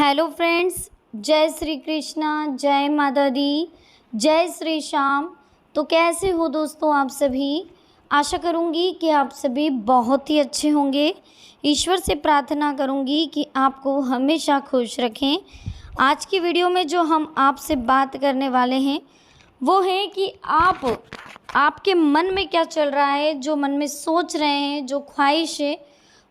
Hello friends, जय श्री कृष्णा, जय माता दी, जय श्री श्याम। तो कैसे हो दोस्तों आप सभी। आशा करूँगी कि आप सभी बहुत ही अच्छे होंगे। ईश्वर से प्रार्थना करूँगी कि आपको हमेशा खुश रखें। आज की वीडियो में जो हम आपसे बात करने वाले हैं वो है कि आपके मन में क्या चल रहा है, जो मन में सोच रहे हैं, जो ख्वाहिश है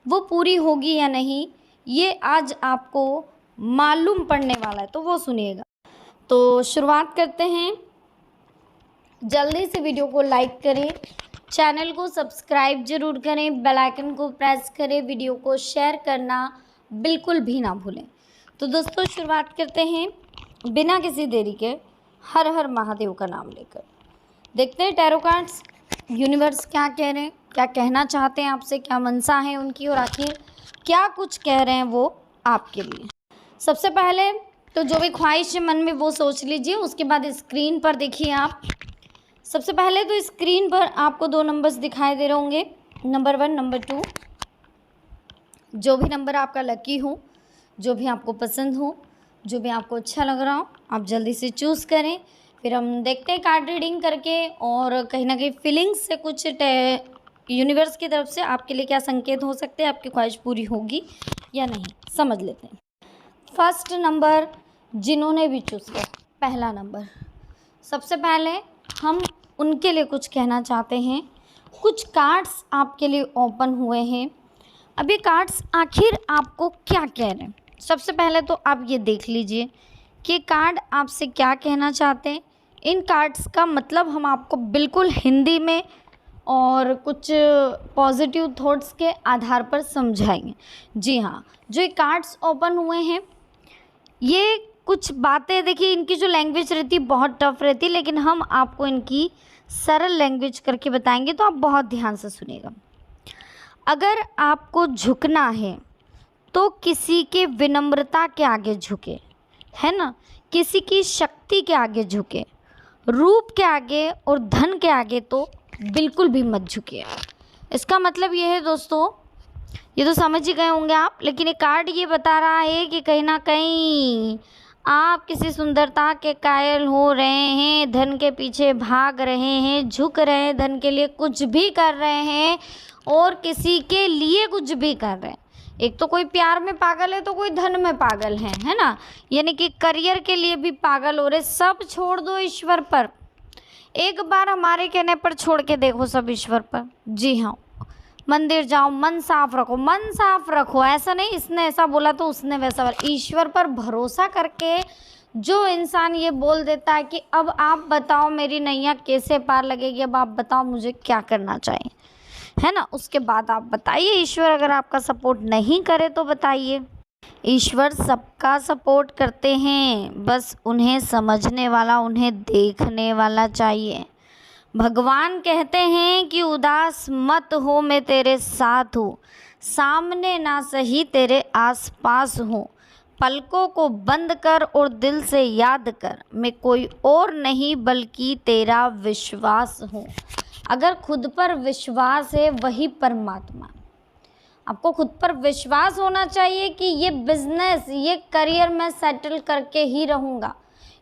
वो पूरी होगी या नहीं, ये आज आपको मालूम पड़ने वाला है, तो वो सुनिएगा। तो शुरुआत करते हैं। जल्दी से वीडियो को लाइक करें, चैनल को सब्सक्राइब जरूर करें, बेल आइकन को प्रेस करें, वीडियो को शेयर करना बिल्कुल भी ना भूलें। तो दोस्तों शुरुआत करते हैं बिना किसी देरी के, हर हर महादेव का नाम लेकर। देखते हैं टैरो कार्ड्स, यूनिवर्स क्या कह रहे हैं, क्या कहना चाहते हैं आपसे, क्या मनसा है उनकी, और आखिर क्या कुछ कह रहे हैं वो आपके लिए। सबसे पहले तो जो भी ख्वाहिश है मन में वो सोच लीजिए। उसके बाद स्क्रीन पर देखिए आप। सबसे पहले तो स्क्रीन पर आपको 2 नंबर्स दिखाई दे रहे होंगे, नंबर 1, नंबर 2। जो भी नंबर आपका लकी हो, जो भी आपको पसंद हो, जो भी आपको अच्छा लग रहा हो, आप जल्दी से चूज़ करें। फिर हम देखते हैं कार्ड रीडिंग करके, और कहीं ना कहीं फीलिंग्स से कुछ यूनिवर्स की तरफ से आपके लिए क्या संकेत हो सकते हैं, आपकी ख्वाहिश पूरी होगी या नहीं, समझ लेते हैं। फर्स्ट नंबर जिन्होंने भी चूज़ किया, पहला नंबर, सबसे पहले हम उनके लिए कुछ कहना चाहते हैं। कुछ कार्ड्स आपके लिए ओपन हुए हैं। अब ये कार्ड्स आखिर आपको क्या कह रहे हैं, सबसे पहले तो आप ये देख लीजिए कि कार्ड आपसे क्या कहना चाहते हैं। इन कार्ड्स का मतलब हम आपको बिल्कुल हिंदी में और कुछ पॉजिटिव थॉट्स के आधार पर समझाएंगे। जी हाँ, जो ये कार्ड्स ओपन हुए हैं, ये कुछ बातें देखिए, इनकी जो लैंग्वेज रहती है बहुत टफ रहती है, लेकिन हम आपको इनकी सरल लैंग्वेज करके बताएंगे, तो आप बहुत ध्यान से सुनिएगा। अगर आपको झुकना है तो किसी के विनम्रता के आगे झुके, है ना, किसी की शक्ति के आगे झुके, रूप के आगे और धन के आगे तो बिल्कुल भी मत झुकिए। इसका मतलब ये है दोस्तों, ये तो समझ ही गए होंगे आप, लेकिन ये कार्ड ये बता रहा है कि कहीं ना कहीं आप किसी सुंदरता के कायल हो रहे हैं, धन के पीछे भाग रहे हैं, झुक रहे हैं, धन के लिए कुछ भी कर रहे हैं और किसी के लिए कुछ भी कर रहे हैं। एक तो कोई प्यार में पागल है तो कोई धन में पागल है ना, यानी कि करियर के लिए भी पागल हो रहे। सब छोड़ दो ईश्वर पर, एक बार हमारे कहने पर छोड़ के देखो सब ईश्वर पर। जी हाँ, मंदिर जाओ, मन साफ रखो, मन साफ रखो, ऐसा नहीं इसने ऐसा बोला तो उसने वैसा बोला। ईश्वर पर भरोसा करके जो इंसान ये बोल देता है कि अब आप बताओ मेरी नैया कैसे पार लगेगी, अब आप बताओ मुझे क्या करना चाहिए, है ना, उसके बाद आप बताइए। ईश्वर अगर आपका सपोर्ट नहीं करे तो बताइए। ईश्वर सबका सपोर्ट करते हैं, बस उन्हें समझने वाला, उन्हें देखने वाला चाहिए। भगवान कहते हैं कि उदास मत हो, मैं तेरे साथ हूँ, सामने ना सही तेरे आसपास हूँ। पलकों को बंद कर और दिल से याद कर, मैं कोई और नहीं बल्कि तेरा विश्वास हूँ। अगर खुद पर विश्वास है वही परमात्मा। आपको खुद पर विश्वास होना चाहिए कि ये बिजनेस, ये करियर मैं सेटल करके ही रहूँगा,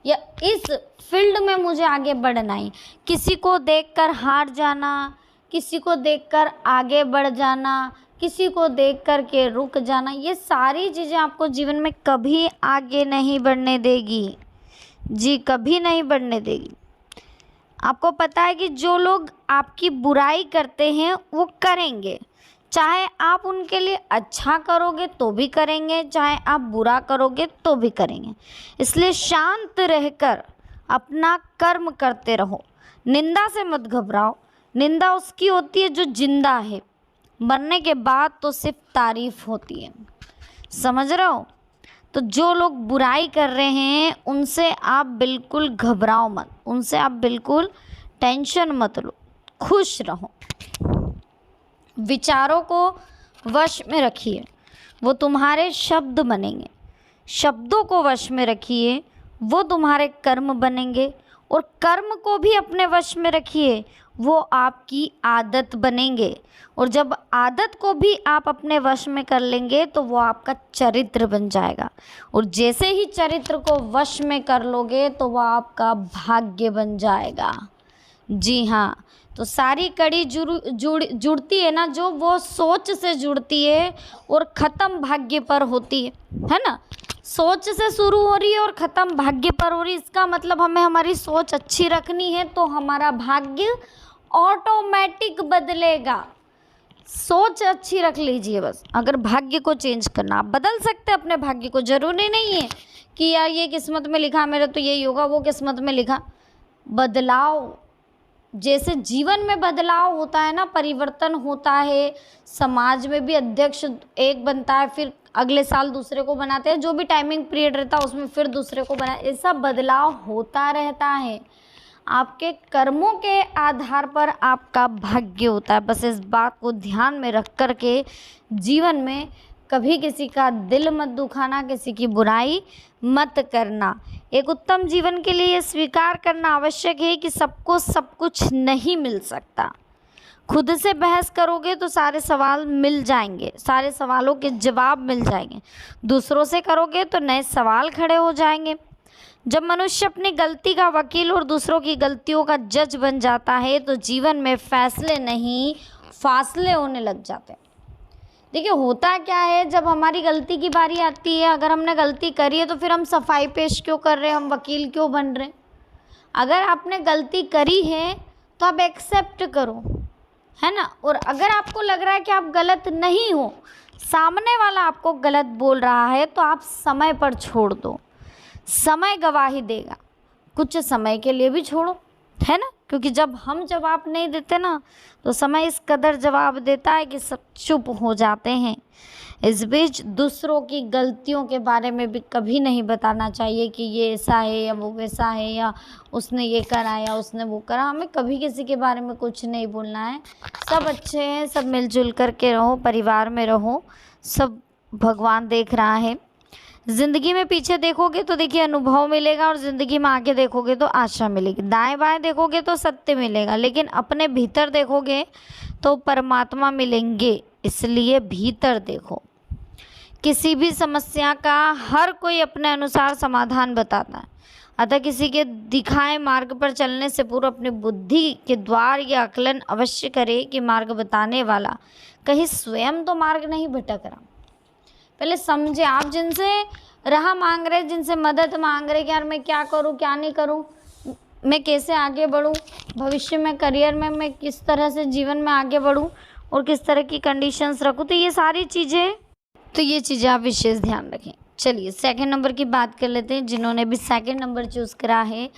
या इस फील्ड में मुझे आगे बढ़ना ही। किसी को देखकर हार जाना, किसी को देखकर आगे बढ़ जाना, किसी को देख कर के रुक जाना, ये सारी चीज़ें आपको जीवन में कभी आगे नहीं बढ़ने देगी। जी, कभी नहीं बढ़ने देगी। आपको पता है कि जो लोग आपकी बुराई करते हैं वो करेंगे, चाहे आप उनके लिए अच्छा करोगे तो भी करेंगे, चाहे आप बुरा करोगे तो भी करेंगे। इसलिए शांत रहकर अपना कर्म करते रहो, निंदा से मत घबराओ। निंदा उसकी होती है जो जिंदा है, मरने के बाद तो सिर्फ तारीफ होती है, समझ रहे हो। तो जो लोग बुराई कर रहे हैं उनसे आप बिल्कुल घबराओ मत, उनसे आप बिल्कुल टेंशन मत लो, खुश रहो। विचारों को वश में रखिए, वो तुम्हारे शब्द बनेंगे। शब्दों को वश में रखिए, वो तुम्हारे कर्म बनेंगे। और कर्म को भी अपने वश में रखिए, वो आपकी आदत बनेंगे। और जब आदत को भी आप अपने वश में कर लेंगे तो वो आपका चरित्र बन जाएगा। और जैसे ही चरित्र को वश में कर लोगे तो वो आपका भाग्य बन जाएगा। जी हाँ, तो सारी कड़ी जुड़ती है ना, जो वो सोच से जुड़ती है और ख़त्म भाग्य पर होती है ना। सोच से शुरू हो रही है और ख़त्म भाग्य पर हो रही है। इसका मतलब हमें हमारी सोच अच्छी रखनी है तो हमारा भाग्य ऑटोमेटिक बदलेगा। सोच अच्छी रख लीजिए बस। अगर भाग्य को चेंज करना, आप बदल सकते हैं अपने भाग्य को। ज़रूरी नहीं है कि यार ये किस्मत में लिखा मेरा तो यही होगा, वो किस्मत में लिखा। बदलाव, जैसे जीवन में बदलाव होता है ना, परिवर्तन होता है, समाज में भी अध्यक्ष एक बनता है, फिर अगले साल दूसरे को बनाते हैं, जो भी टाइमिंग पीरियड रहता है उसमें फिर दूसरे को बना, ऐसा बदलाव होता रहता है। आपके कर्मों के आधार पर आपका भाग्य होता है। बस इस बात को ध्यान में रख कर के जीवन में कभी किसी का दिल मत दुखाना, किसी की बुराई मत करना। एक उत्तम जीवन के लिए ये स्वीकार करना आवश्यक है कि सबको सब कुछ नहीं मिल सकता। खुद से बहस करोगे तो सारे सवाल मिल जाएंगे, सारे सवालों के जवाब मिल जाएंगे। दूसरों से करोगे तो नए सवाल खड़े हो जाएंगे। जब मनुष्य अपनी गलती का वकील और दूसरों की गलतियों का जज बन जाता है तो जीवन में फैसले नहीं फासले होने लग जाते हैं। देखिए होता क्या है, जब हमारी गलती की बारी आती है, अगर हमने गलती करी है तो फिर हम सफाई पेश क्यों कर रहे हैं, हम वकील क्यों बन रहे हैं। अगर आपने गलती करी है तो आप एक्सेप्ट करो, है ना। और अगर आपको लग रहा है कि आप गलत नहीं हो, सामने वाला आपको गलत बोल रहा है, तो आप समय पर छोड़ दो। समय गवाही देगा, कुछ समय के लिए भी छोड़ो, है ना। क्योंकि जब हम जवाब नहीं देते ना तो समय इस कदर जवाब देता है कि सब चुप हो जाते हैं। इस बीच दूसरों की गलतियों के बारे में भी कभी नहीं बताना चाहिए कि ये ऐसा है या वो वैसा है, या उसने ये करा या उसने वो करा। हमें कभी किसी के बारे में कुछ नहीं बोलना है। सब अच्छे हैं, सब मिलजुल करके रहो, परिवार में रहो, सब भगवान देख रहा है। ज़िंदगी में पीछे देखोगे तो देखिए अनुभव मिलेगा, और ज़िंदगी में आगे देखोगे तो आशा मिलेगी। दाएं बाएं देखोगे तो सत्य मिलेगा, लेकिन अपने भीतर देखोगे तो परमात्मा मिलेंगे। इसलिए भीतर देखो। किसी भी समस्या का हर कोई अपने अनुसार समाधान बताता है, अतः किसी के दिखाए मार्ग पर चलने से पूर्व अपनी बुद्धि के द्वार या आकलन अवश्य करे कि मार्ग बताने वाला कहीं स्वयं तो मार्ग नहीं भटक रहा। पहले समझे। आप जिनसे राह मांग रहे, जिनसे मदद मांग रहे कि यार मैं क्या करूं क्या नहीं करूं, मैं कैसे आगे बढ़ूं, भविष्य में करियर में मैं किस तरह से जीवन में आगे बढ़ूं और किस तरह की कंडीशंस रखूं, तो ये सारी चीज़ें, तो ये चीज़ें आप विशेष ध्यान रखें। चलिए सेकंड नंबर की बात कर लेते हैं। जिन्होंने भी सेकंड नंबर चूज़ करा है,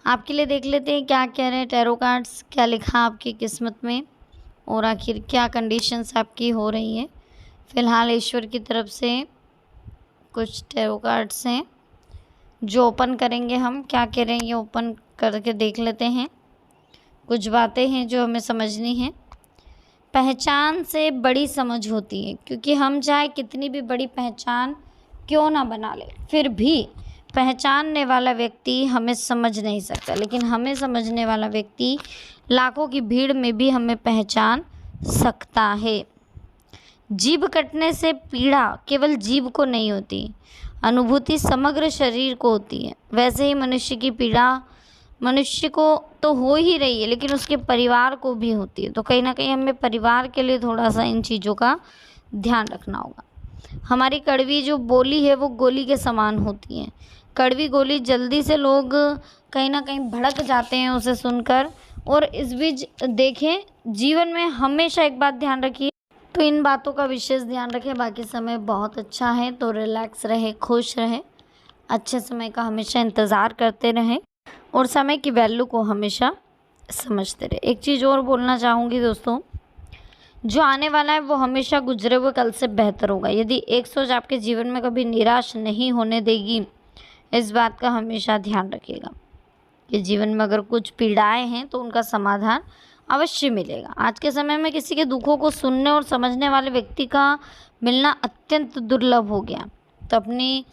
आपके लिए देख लेते हैं क्या कह रहे हैं टैरो कार्ड्स, क्या लिखा आपकी किस्मत में और आखिर क्या कंडीशंस आपकी हो रही है। फ़िलहाल ईश्वर की तरफ से कुछ टैरो कार्ड्स हैं जो ओपन करेंगे हम। क्या कह रहे हैं ये ओपन करके देख लेते हैं। कुछ बातें हैं जो हमें समझनी है। पहचान से बड़ी समझ होती है, क्योंकि हम चाहे कितनी भी बड़ी पहचान क्यों ना बना ले, फिर भी पहचानने वाला व्यक्ति हमें समझ नहीं सकता, लेकिन हमें समझने वाला व्यक्ति लाखों की भीड़ में भी हमें पहचान सकता है। जीभ कटने से पीड़ा केवल जीभ को नहीं होती, अनुभूति समग्र शरीर को होती है। वैसे ही मनुष्य की पीड़ा मनुष्य को तो हो ही रही है, लेकिन उसके परिवार को भी होती है। तो कहीं ना कहीं हमें परिवार के लिए थोड़ा सा इन चीज़ों का ध्यान रखना होगा। हमारी कड़वी जो बोली है वो गोली के समान होती है। कड़वी गोली जल्दी से लोग कहीं ना कहीं भड़क जाते हैं उसे सुनकर। और इस बीच देखें, जीवन में हमेशा एक बात ध्यान रखिए, तो इन बातों का विशेष ध्यान रखें। बाकी समय बहुत अच्छा है तो रिलैक्स रहे, खुश रहे, अच्छे समय का हमेशा इंतज़ार करते रहें और समय की वैल्यू को हमेशा समझते रहे। एक चीज़ और बोलना चाहूँगी दोस्तों, जो आने वाला है वो हमेशा गुजरे हुए कल से बेहतर होगा। यदि एक सोच आपके जीवन में कभी निराश नहीं होने देगी, इस बात का हमेशा ध्यान रखिएगा कि जीवन में अगर कुछ पीड़ाएं हैं तो उनका समाधान अवश्य मिलेगा। आज के समय में किसी के दुखों को सुनने और समझने वाले व्यक्ति का मिलना अत्यंत दुर्लभ हो गया। तो अपनी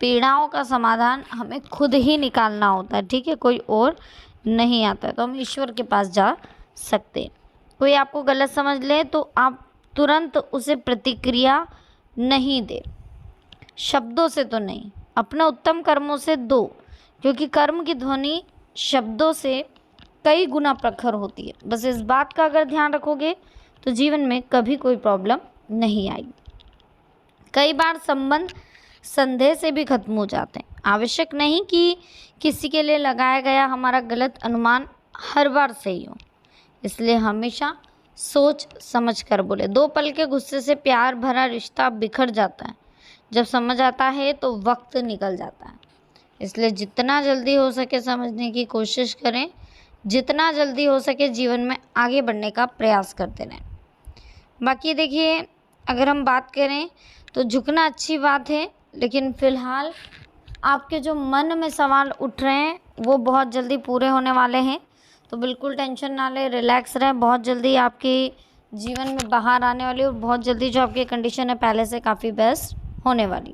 पीड़ाओं का समाधान हमें खुद ही निकालना होता है, ठीक है, कोई और नहीं आता है। तो हम ईश्वर के पास जा सकते। कोई आपको गलत समझ ले तो आप तुरंत उसे प्रतिक्रिया नहीं दे, शब्दों से तो नहीं, अपने उत्तम कर्मों से दो, क्योंकि कर्म की ध्वनि शब्दों से कई गुना प्रखर होती है। बस इस बात का अगर ध्यान रखोगे तो जीवन में कभी कोई प्रॉब्लम नहीं आएगी। कई बार संबंध संदेह से भी खत्म हो जाते हैं। आवश्यक नहीं कि किसी के लिए लगाया गया हमारा गलत अनुमान हर बार सही हो, इसलिए हमेशा सोच समझ कर बोले। 2 पल के गुस्से से प्यार भरा रिश्ता बिखर जाता है। जब समझ आता है तो वक्त निकल जाता है। इसलिए जितना जल्दी हो सके समझने की कोशिश करें, जितना जल्दी हो सके जीवन में आगे बढ़ने का प्रयास करते रहें। बाकी देखिए, अगर हम बात करें तो झुकना अच्छी बात है, लेकिन फ़िलहाल आपके जो मन में सवाल उठ रहे हैं वो बहुत जल्दी पूरे होने वाले हैं। तो बिल्कुल टेंशन ना लें, रिलैक्स रहें। बहुत जल्दी आपके जीवन में बाहर आने वाली और बहुत जल्दी जो आपकी कंडीशन है पहले से काफ़ी बेस्ट होने वाली।